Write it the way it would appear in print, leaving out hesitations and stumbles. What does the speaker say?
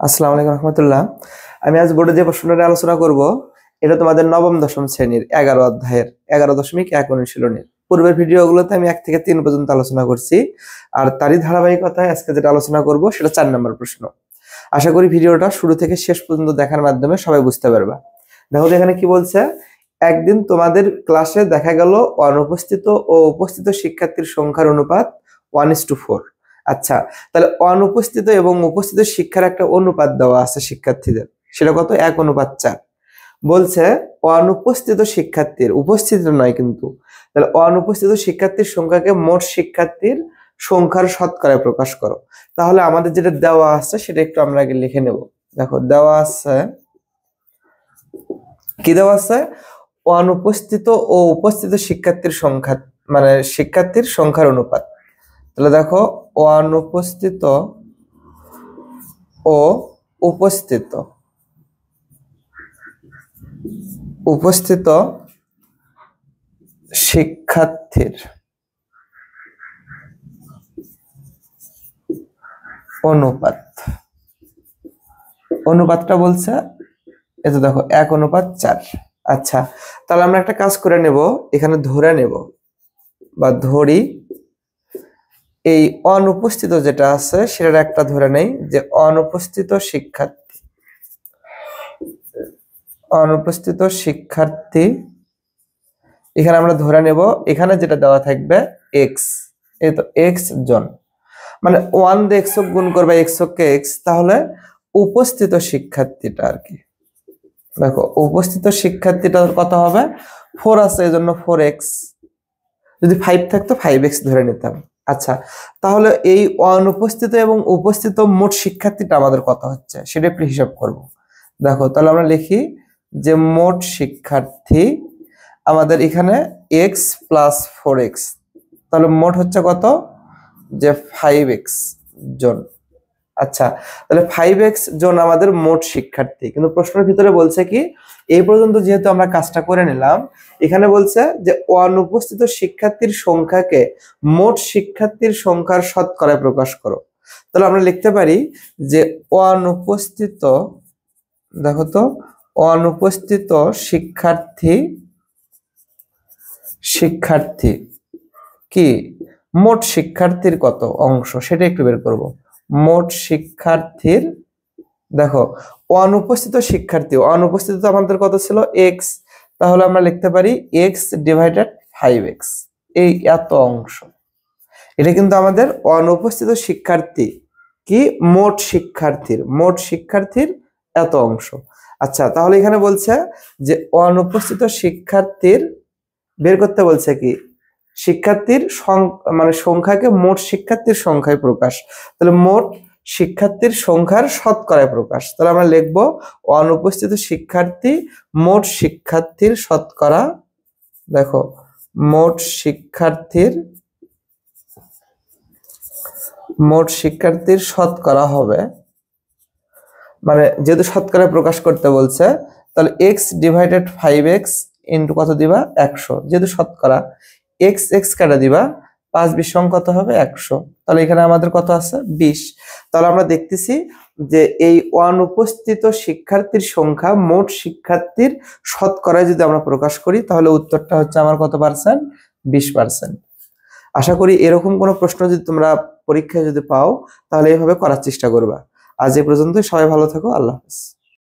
আসসালামু আলাইকুম রহমতুল্লাহ। আমি আজ বোর্ডে যে প্রশ্নটা নিয়ে আলোচনা করব এটা তোমাদের নবম দশম শ্রেণীর 11 অধ্যায়ের 11.1 অনুশীলনের। পূর্বের ভিডিওগুলোতে আমি 1 থেকে 3 পর্যন্ত আলোচনা করছি, আর তারই ধারাবাহিকতায় আজকে যেটা আলোচনা করব সেটা 4 নম্বর প্রশ্ন। আশা করি ভিডিওটা শুরু থেকে শেষ পর্যন্ত দেখার মাধ্যমে সবাই বুঝতে পারবা। দেখো এখানে কি বলছে, একদিন তোমাদের ক্লাসে দেখা গেল অনুপস্থিত ও উপস্থিত শিক্ষার্থীর সংখ্যার অনুপাত 1:4। আচ্ছা, তাহলে অনুপস্থিত এবং উপস্থিত শিক্ষার একটা অনুপাত দেওয়া আছে শিক্ষার্থীদের, সেটা কত? 1:4 বলছে। অনুপস্থিত শিক্ষার্থীর, উপস্থিত নয় কিন্তু, তাহলে অনুপস্থিত শিক্ষার্থীর সংখ্যাকে মোট শিক্ষার্থীর সংখ্যার শতকরায় প্রকাশ করো। তাহলে আমাদের যেটা দেওয়া আছে সেটা একটু আমরা আগে লিখে নেব। দেখো দেওয়া আছে, কি দেওয়া আছে? অনুপস্থিত ও উপস্থিত শিক্ষার্থীর সংখ্যা, মানে শিক্ষার্থীর সংখ্যার অনুপাত। তাহলে দেখো অনুপস্থিত ও উপস্থিত শিক্ষার্থীর অনুপাত, অনুপাতটা বলছে এই তো দেখো 1:4। আচ্ছা, তাহলে আমরা একটা কাজ করে নেব, এখানে ধরে নেব বা ধরি এই অনুপস্থিত যেটা আছে সেটার একটা ধরে নেই যে অনুপস্থিত শিক্ষার্থী এখানে আমরা ধরে নেব, এখানে যেটা দেওয়া থাকবে এক্স, এই তো এক্স জন, মানে 1 দিয়ে x গুণ করবে x কে x, তাহলে উপস্থিত শিক্ষার্থীটা আর কি। দেখো উপস্থিত শিক্ষার্থীটা কত হবে? 4 আছে, এই জন্য 4x। যদি 5 থাকতো 5x ধরে নিতাম। আচ্ছা, তাহলে এই অনুপস্থিত এবং উপস্থিত মোট শিক্ষার্থীটা আমাদের কত হচ্ছে সেটা একটু হিসাব করব। দেখো তাহলে আমরা লিখি যে মোট শিক্ষার্থী আমাদের এখানে x + 4x, তাহলে মোট হচ্ছে কত? যে 5x জন। আচ্ছা, তাহলে 5x জন আমাদের মোট শিক্ষার্থী, কিন্তু প্রশ্নের ভিতরে বলছে কি, এই পর্যন্ত যেহেতু আমরা কাজটা করে নিলাম, এখানে বলছে যে অনুপস্থিত শিক্ষার্থীর সংখ্যাকে মোট শিক্ষার্থীর সংখ্যার শতকরায় প্রকাশ করো। তাহলে আমরা লিখতে পারি যে অনুপস্থিত, দেখো তো অনুপস্থিত শিক্ষার্থী কি মোট শিক্ষার্থীর কত অংশ সেটা একটু বের করব। মোট শিক্ষার্থীর, দেখো অনুপস্থিত শিক্ষার্থী, অনুপস্থিত আমাদের কত ছিল? x, তাহলে আমরা লিখতে পারি x / 5x, এই এত অংশ। এটা কিন্তু আমাদের অনুপস্থিত শিক্ষার্থী কি মোট শিক্ষার্থীর এত অংশ। আচ্ছা, তাহলে এখানে বলছে যে অনুপস্থিত শিক্ষার্থীর বের করতে বলছে কি, শিক্ষার্থীর মানে সংখ্যাকে মোট শিক্ষার্থীর সংখ্যায় প্রকাশ, তাহলে মোট শিক্ষার্থীর সংখ্যার শতকরায় প্রকাশ। তাহলে আমরা লিখব অনুপস্থিত শিক্ষার্থী মোট শিক্ষার্থীর শতকরা, দেখো মোট শিক্ষার্থীর শতকরা হবে, মানে যেহেতু শতকরা প্রকাশ করতে বলছে তাহলে x / 5x ইন্টু কত দিবা? 100। যেহেতু শতকরা x কাটা দিবা, 5 × 20 কত হবে? 100। তাহলে এখানে আমাদের কত আছে? 20। তাহলে আমরা দেখতেছি যে এই অনুপস্থিত শিক্ষার্থীর সংখ্যা মোট শিক্ষার্থীর শতকরায় যদি আমরা প্রকাশ করি তাহলে উত্তরটা হচ্ছে আমার কত পার্সেন্ট? 20%। আশা করি এরকম কোনো প্রশ্ন যদি তোমরা পরীক্ষায় যদি পাও তাহলে এইভাবে করার চেষ্টা করবা। আজ এই পর্যন্তই, সবাই ভালো থাকো, আল্লাহ হাফেজ।